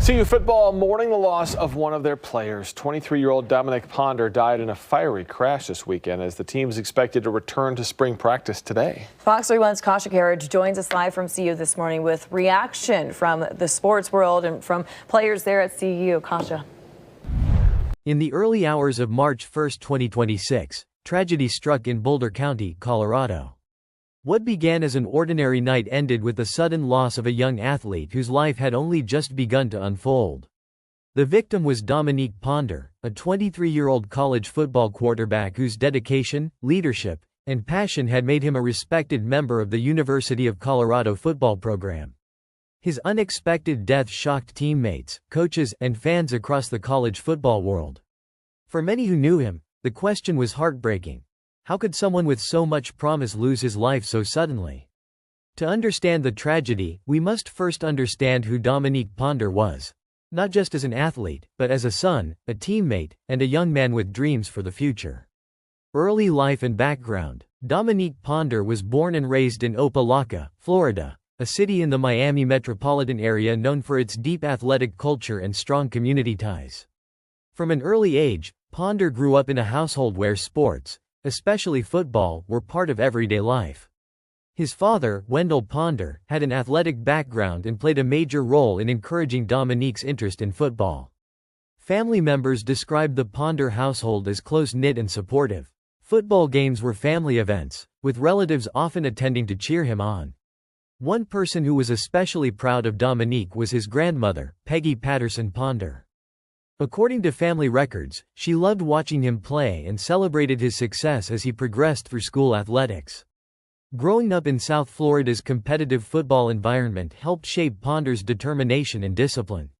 CU football mourning the loss of one of their players. 23-year-old Dominiq Ponder died in a fiery crash this weekend as the team is expected to return to spring practice today. Fox 31's Kasha Carriage joins us live from CU this morning with reaction from the sports world and from players there at CU. Kasha. In the early hours of March 1, 2026, tragedy struck in Boulder County, Colorado. What began as an ordinary night ended with the sudden loss of a young athlete whose life had only just begun to unfold. The victim was Dominiq Ponder, a 23-year-old college football quarterback whose dedication, leadership, and passion had made him a respected member of the University of Colorado football program. His unexpected death shocked teammates, coaches, and fans across the college football world. For many who knew him, the question was heartbreaking. How could someone with so much promise lose his life so suddenly? To understand the tragedy, we must first understand who Dominiq Ponder was. Not just as an athlete, but as a son, a teammate, and a young man with dreams for the future. Early life and background. Dominiq Ponder was born and raised in Opelika, Florida, a city in the Miami metropolitan area known for its deep athletic culture and strong community ties. From an early age, Ponder grew up in a household where sports, especially football, were part of everyday life. His father, Wendell Ponder, had an athletic background and played a major role in encouraging Dominique's interest in football. Family members described the Ponder household as close-knit and supportive. Football games were family events, with relatives often attending to cheer him on. One person who was especially proud of Dominique was his grandmother, Peggy Patterson Ponder. According to family records, she loved watching him play and celebrated his success as he progressed through school athletics. Growing up in South Florida's competitive football environment helped shape Ponder's determination and discipline.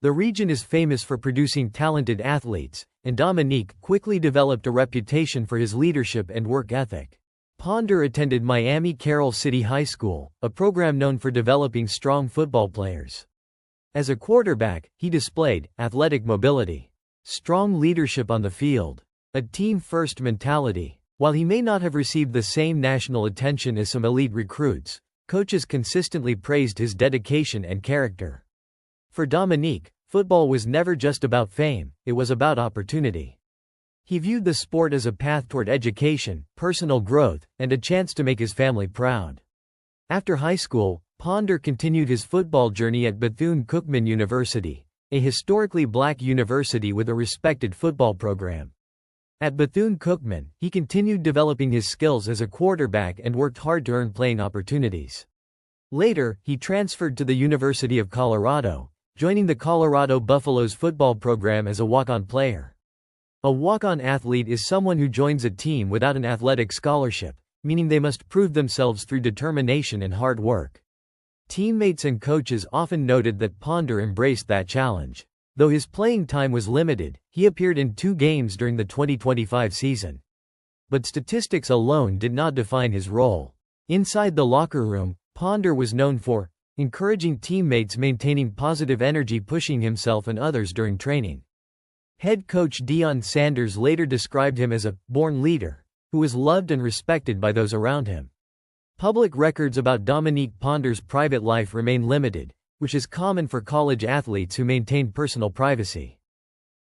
The region is famous for producing talented athletes, and Dominique quickly developed a reputation for his leadership and work ethic. Ponder attended Miami Carroll City High School, a program known for developing strong football players. As a quarterback, he displayed athletic mobility, strong leadership on the field, a team-first mentality. While he may not have received the same national attention as some elite recruits, coaches consistently praised his dedication and character. For Dominique, football was never just about fame, it was about opportunity. He viewed the sport as a path toward education, personal growth, and a chance to make his family proud. After high school, Ponder continued his football journey at Bethune-Cookman University, a historically black university with a respected football program. At Bethune-Cookman, he continued developing his skills as a quarterback and worked hard to earn playing opportunities. Later, he transferred to the University of Colorado, joining the Colorado Buffaloes football program as a walk-on player. A walk-on athlete is someone who joins a team without an athletic scholarship, meaning they must prove themselves through determination and hard work. Teammates and coaches often noted that Ponder embraced that challenge. Though his playing time was limited, he appeared in 2 games during the 2025 season. But statistics alone did not define his role. Inside the locker room, Ponder was known for encouraging teammates, maintaining positive energy, pushing himself and others during training. Head coach Deion Sanders later described him as a born leader, who was loved and respected by those around him. Public records about Dominiq Ponder's private life remain limited, which is common for college athletes who maintain personal privacy.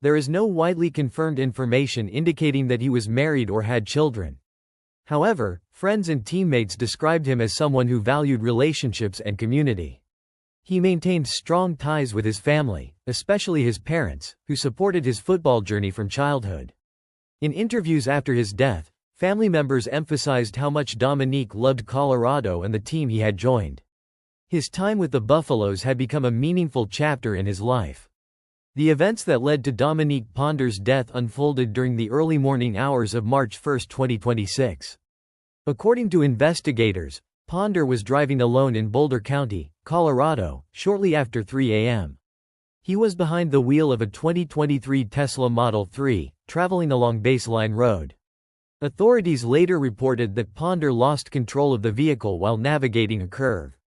There is no widely confirmed information indicating that he was married or had children. However, friends and teammates described him as someone who valued relationships and community. He maintained strong ties with his family, especially his parents, who supported his football journey from childhood. In interviews after his death, family members emphasized how much Dominique loved Colorado and the team he had joined. His time with the Buffaloes had become a meaningful chapter in his life. The events that led to Dominiq Ponder's death unfolded during the early morning hours of March 1, 2026. According to investigators, Ponder was driving alone in Boulder County, Colorado, shortly after 3 a.m. He was behind the wheel of a 2023 Tesla Model 3, traveling along Baseline Road. Authorities later reported that Ponder lost control of the vehicle while navigating a curve.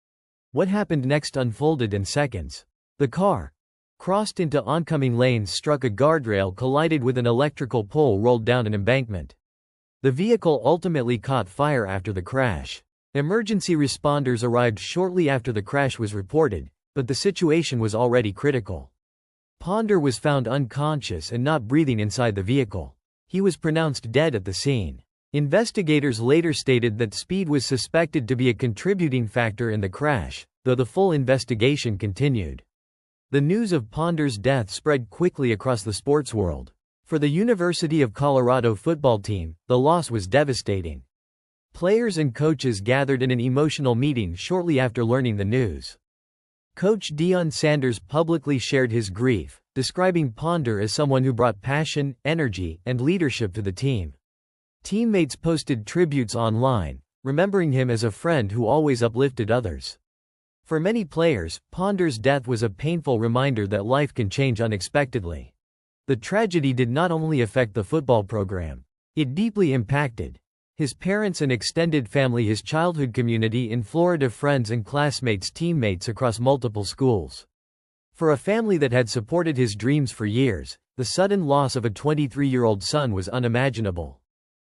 What happened next unfolded in seconds. The car crossed into oncoming lanes, struck a guardrail, collided with an electrical pole, rolled down an embankment. The vehicle ultimately caught fire after the crash. Emergency responders arrived shortly after the crash was reported, but the situation was already critical. Ponder was found unconscious and not breathing inside the vehicle. He was pronounced dead at the scene. Investigators later stated that speed was suspected to be a contributing factor in the crash, though the full investigation continued. The news of Ponder's death spread quickly across the sports world. For the University of Colorado football team, the loss was devastating. Players and coaches gathered in an emotional meeting shortly after learning the news. Coach Deion Sanders publicly shared his grief, describing Ponder as someone who brought passion, energy, and leadership to the team. Teammates posted tributes online, remembering him as a friend who always uplifted others. For many players, Ponder's death was a painful reminder that life can change unexpectedly. The tragedy did not only affect the football program. It deeply impacted his parents and extended family, his childhood community in Florida, friends and classmates, teammates across multiple schools. For a family that had supported his dreams for years, the sudden loss of a 23-year-old son was unimaginable.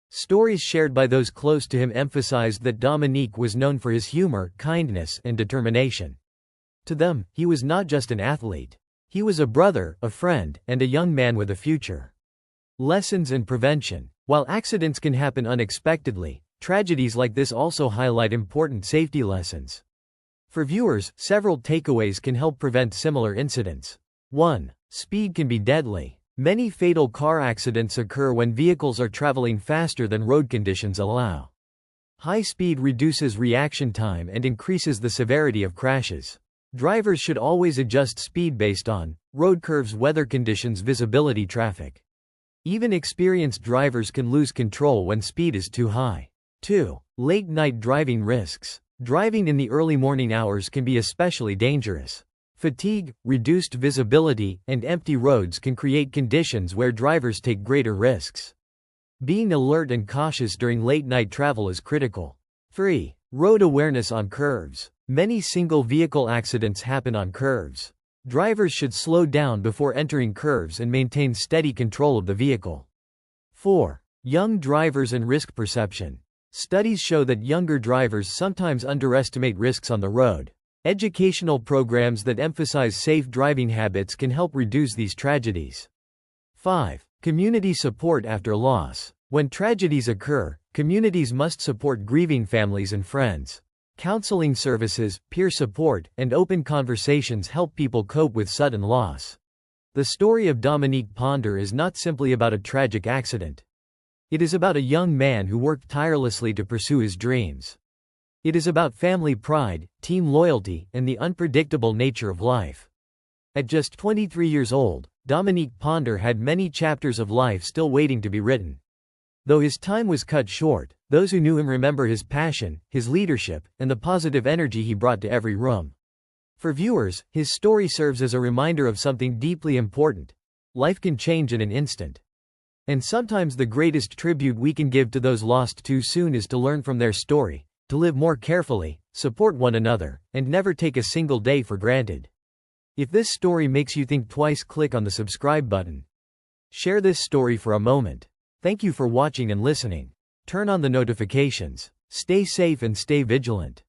Stories shared by those close to him emphasized that Dominiq was known for his humor, kindness, and determination. To them, he was not just an athlete. He was a brother, a friend, and a young man with a future. Lessons in prevention. While accidents can happen unexpectedly, tragedies like this also highlight important safety lessons. For viewers, several takeaways can help prevent similar incidents. 1. Speed can be deadly. Many fatal car accidents occur when vehicles are traveling faster than road conditions allow. High speed reduces reaction time and increases the severity of crashes. Drivers should always adjust speed based on road curves, weather conditions, visibility, traffic. Even experienced drivers can lose control when speed is too high. 2. Late night driving risks. Driving in the early morning hours can be especially dangerous. Fatigue, reduced visibility, and empty roads can create conditions where drivers take greater risks. Being alert and cautious during late-night travel is critical. 3. Road awareness on curves. Many single-vehicle accidents happen on curves. Drivers should slow down before entering curves and maintain steady control of the vehicle. 4. Young drivers and risk perception. Studies show that younger drivers sometimes underestimate risks on the road. Educational programs that emphasize safe driving habits can help reduce these tragedies. 5. Community support after loss. When tragedies occur, communities must support grieving families and friends. Counseling services, peer support, and open conversations help people cope with sudden loss. The story of Dominiq Ponder is not simply about a tragic accident. It is about a young man who worked tirelessly to pursue his dreams. It is about family pride, team loyalty, and the unpredictable nature of life. At just 23 years old, Dominiq Ponder had many chapters of life still waiting to be written. Though his time was cut short, those who knew him remember his passion, his leadership, and the positive energy he brought to every room. For viewers, his story serves as a reminder of something deeply important. Life can change in an instant. And sometimes the greatest tribute we can give to those lost too soon is to learn from their story, to live more carefully, support one another, and never take a single day for granted. If this story makes you think twice, click on the subscribe button. Share this story for a moment. Thank you for watching and listening. Turn on the notifications. Stay safe and stay vigilant.